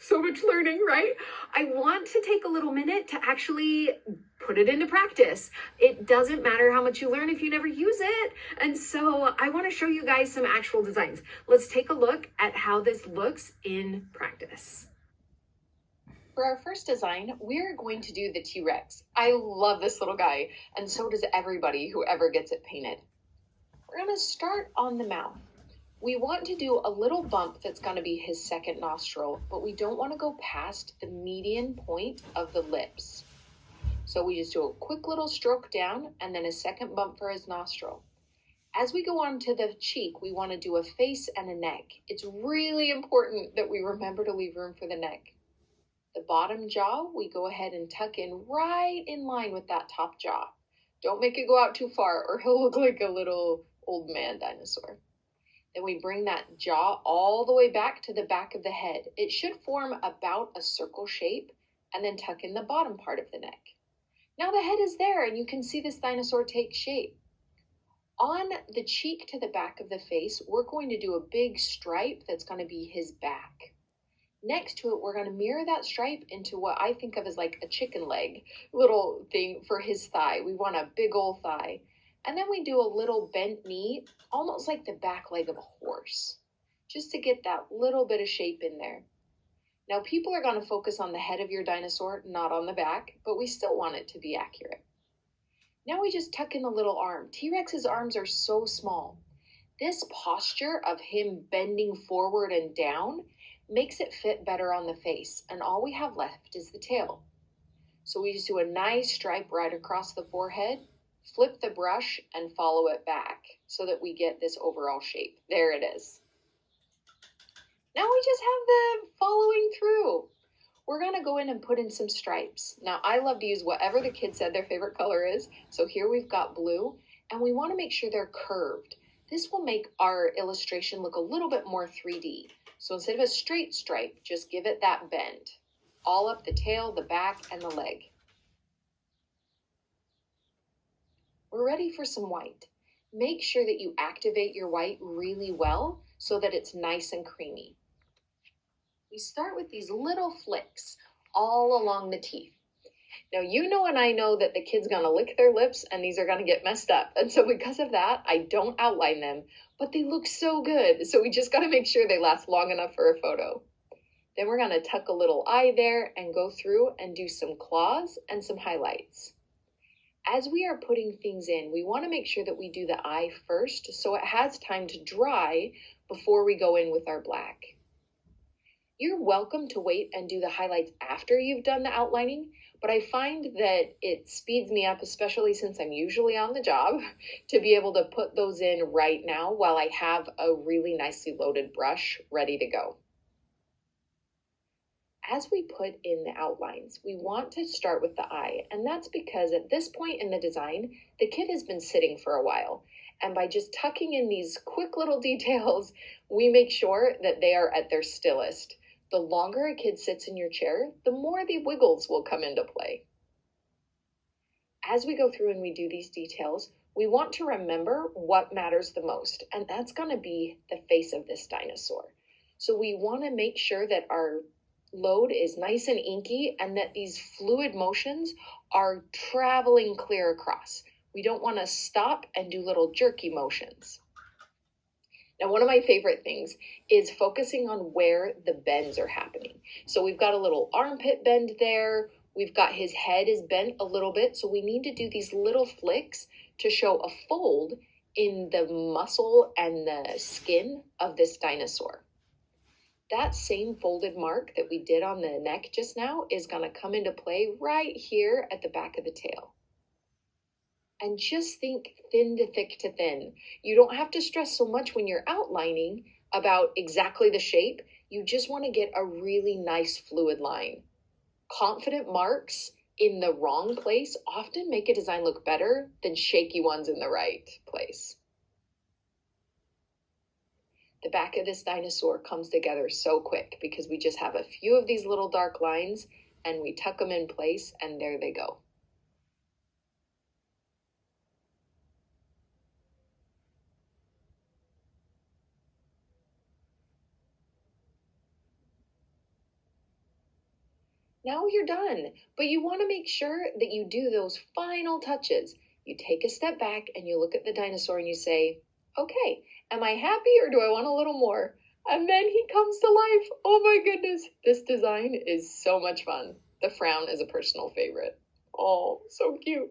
So much learning, right? I want to take a little minute to actually put it into practice. It doesn't matter how much you learn if you never use it. And so I want to show you guys some actual designs. Let's take a look at how this looks in practice. For our first design, we're going to do the T-Rex. I love this little guy, and so does everybody who ever gets it painted. We're going to start on the mouth. We want to do a little bump that's going to be his second nostril, but we don't want to go past the median point of the lips. So we just do a quick little stroke down and then a second bump for his nostril. As we go on to the cheek, we want to do a face and a neck. It's really important that we remember to leave room for the neck. The bottom jaw, we go ahead and tuck in right in line with that top jaw. Don't make it go out too far or he'll look like a little old man dinosaur. Then we bring that jaw all the way back to the back of the head. It should form about a circle shape and then tuck in the bottom part of the neck. Now the head is there and you can see this dinosaur take shape. On the cheek to the back of the face, we're going to do a big stripe that's going to be his back. Next to it, we're going to mirror that stripe into what I think of as like a chicken leg little thing for his thigh. We want a big old thigh. And then we do a little bent knee, almost like the back leg of a horse, just to get that little bit of shape in there. Now, people are going to focus on the head of your dinosaur, not on the back, but we still want it to be accurate. Now we just tuck in the little arm. T-Rex's arms are so small. This posture of him bending forward and down makes it fit better on the face, and all we have left is the tail. So we just do a nice stripe right across the forehead, flip the brush, and follow it back so that we get this overall shape. There it is. Now we just have the following through. We're going to go in and put in some stripes. Now, I love to use whatever the kids said their favorite color is. So here we've got blue, and we want to make sure they're curved. This will make our illustration look a little bit more 3D. So instead of a straight stripe, just give it that bend. All up the tail, the back, and the leg. We're ready for some white. Make sure that you activate your white really well so that it's nice and creamy. We start with these little flicks all along the teeth. Now, you know and I know that the kid's going to lick their lips and these are going to get messed up. And so because of that, I don't outline them, but they look so good. So we just got to make sure they last long enough for a photo. Then we're going to tuck a little eye there and go through and do some claws and some highlights. As we are putting things in, we want to make sure that we do the eye first so it has time to dry before we go in with our black. You're welcome to wait and do the highlights after you've done the outlining, but I find that it speeds me up, especially since I'm usually on the job, to be able to put those in right now while I have a really nicely loaded brush ready to go. As we put in the outlines, we want to start with the eye, and that's because at this point in the design, the kid has been sitting for a while, and by just tucking in these quick little details, we make sure that they are at their stillest. The longer a kid sits in your chair, the more the wiggles will come into play. As we go through and we do these details, we want to remember what matters the most, and that's going to be the face of this dinosaur. So we want to make sure that our load is nice and inky and that these fluid motions are traveling clear across. We don't want to stop and do little jerky motions. Now, one of my favorite things is focusing on where the bends are happening. So we've got a little armpit bend there. We've got his head is bent a little bit. So we need to do these little flicks to show a fold in the muscle and the skin of this dinosaur. That same folded mark that we did on the neck just now is going to come into play right here at the back of the tail. And just think thin to thick to thin. You don't have to stress so much when you're outlining about exactly the shape. You just want to get a really nice fluid line. Confident marks in the wrong place often make a design look better than shaky ones in the right place. The back of this dinosaur comes together so quick because we just have a few of these little dark lines and we tuck them in place and there they go. Now you're done, but you want to make sure that you do those final touches. You take a step back and you look at the dinosaur and you say, okay, am I happy or do I want a little more? And then he comes to life. Oh my goodness, this design is so much fun. The frown is a personal favorite. Oh, so cute.